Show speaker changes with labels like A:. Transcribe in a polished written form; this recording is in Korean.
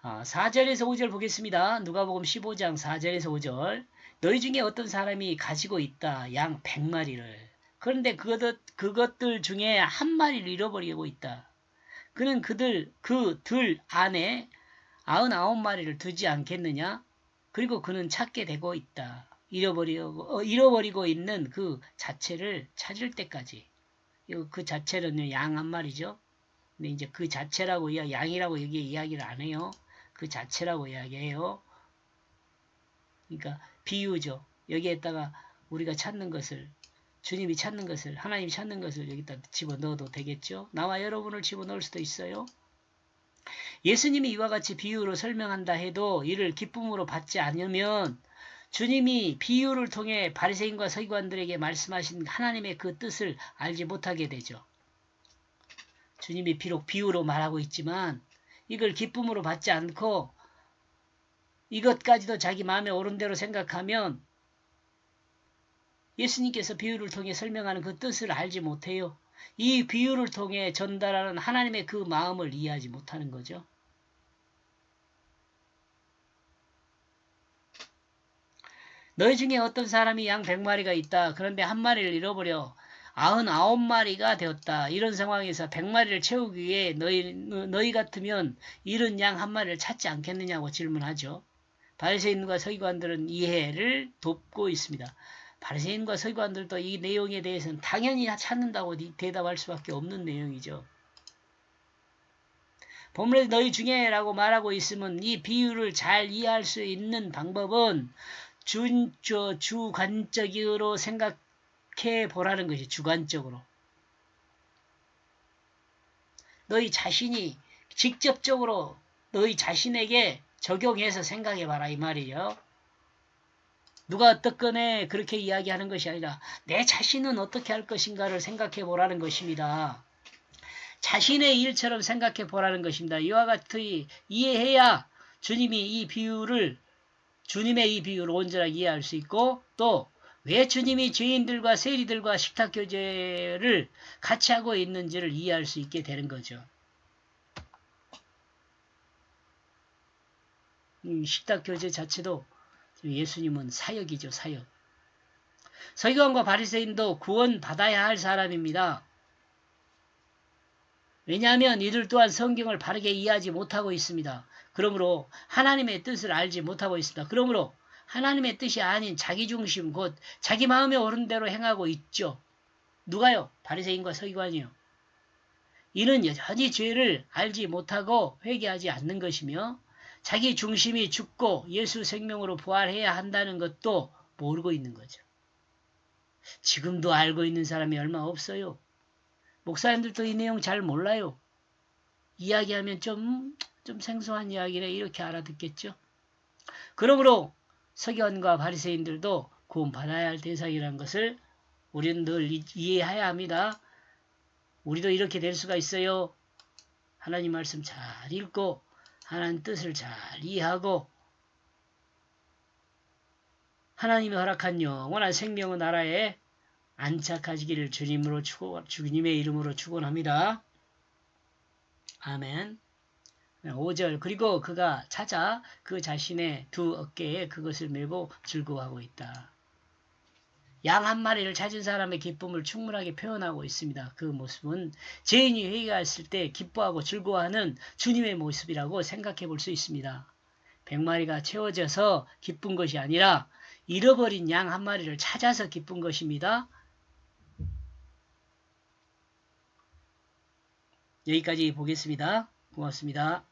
A: 4절에서 5절 보겠습니다. 누가복음 15장 4절에서 5절. 너희 중에 어떤 사람이 가지고 있다. 양 100마리를. 그런데 그것들 중에 한 마리를 잃어버리고 있다. 그는 그 들 안에 99마리를 두지 않겠느냐? 그리고 그는 찾게 되고 있다. 잃어버리고 있는 그 자체를 찾을 때까지. 그 자체는 양 한 마리죠. 근데 이제 그 자체라고 양이라고 여기 이야기를 안 해요. 그 자체라고 이야기해요. 그러니까 비유죠. 여기에다가 우리가 찾는 것을 주님이 찾는 것을 하나님이 찾는 것을 여기다 집어넣어도 되겠죠. 나와 여러분을 집어넣을 수도 있어요. 예수님이 이와 같이 비유로 설명한다 해도 이를 기쁨으로 받지 않으면 주님이 비유를 통해 바리새인과 서기관들에게 말씀하신 하나님의 그 뜻을 알지 못하게 되죠. 주님이 비록 비유로 말하고 있지만 이걸 기쁨으로 받지 않고 이것까지도 자기 마음에 옳은 대로 생각하면 예수님께서 비유를 통해 설명하는 그 뜻을 알지 못해요. 이 비유를 통해 전달하는 하나님의 그 마음을 이해하지 못하는 거죠. 너희 중에 어떤 사람이 양 100마리가 있다. 그런데 한 마리를 잃어버려 99마리가 되었다. 이런 상황에서 100마리를 채우기 위해 너희 같으면 잃은 양 한 마리를 찾지 않겠느냐고 질문하죠. 바리새인과 서기관들은 이해를 돕고 있습니다. 바리새인과 서기관들도 이 내용에 대해서는 당연히 찾는다고 대답할 수밖에 없는 내용이죠. 본문에 너희 중에라고 말하고 있으면 이 비유를 잘 이해할 수 있는 방법은 주관적으로 생각해 보라는 것이 주관적으로. 너희 자신이 직접적으로 너희 자신에게 적용해서 생각해 봐라 이 말이에요. 누가 어떻거네 그렇게 이야기하는 것이 아니라 내 자신은 어떻게 할 것인가를 생각해 보라는 것입니다. 자신의 일처럼 생각해 보라는 것입니다. 이와 같이 이해해야 주님의 이 비유를 온전하게 이해할 수 있고 또 왜 주님이 죄인들과 세리들과 식탁교제를 같이 하고 있는지를 이해할 수 있게 되는 거죠. 식탁교제 자체도 예수님은 사역이죠. 사역. 서기관과 바리새인도 구원받아야 할 사람입니다. 왜냐하면 이들 또한 성경을 바르게 이해하지 못하고 있습니다. 그러므로 하나님의 뜻을 알지 못하고 있습니다. 그러므로 하나님의 뜻이 아닌 자기중심 곧 자기 마음에 옳은 대로 행하고 있죠. 누가요? 바리새인과 서기관이요. 이는 여전히 죄를 알지 못하고 회개하지 않는 것이며 자기 중심이 죽고 예수 생명으로 부활해야 한다는 것도 모르고 있는 거죠. 지금도 알고 있는 사람이 얼마 없어요. 목사님들도 이 내용 잘 몰라요. 이야기하면 좀 생소한 이야기래 이렇게 알아듣겠죠. 그러므로 서기관과 바리새인들도 구원받아야 할 대상이라는 것을 우리는 늘 이해해야 합니다. 우리도 이렇게 될 수가 있어요. 하나님 말씀 잘 읽고 하나님 뜻을 잘 이해하고 하나님이 허락한 영원한 생명의 나라에 안착하시기를 주님의 이름으로 축원합니다. 아멘. 5절 그리고 그가 찾아 그 자신의 두 어깨에 그것을 메고 즐거워하고 있다. 양 한 마리를 찾은 사람의 기쁨을 충분하게 표현하고 있습니다. 그 모습은 죄인이 회개했을 때 기뻐하고 즐거워하는 주님의 모습이라고 생각해 볼 수 있습니다. 100마리가 채워져서 기쁜 것이 아니라 잃어버린 양 한 마리를 찾아서 기쁜 것입니다. 여기까지 보겠습니다. 고맙습니다.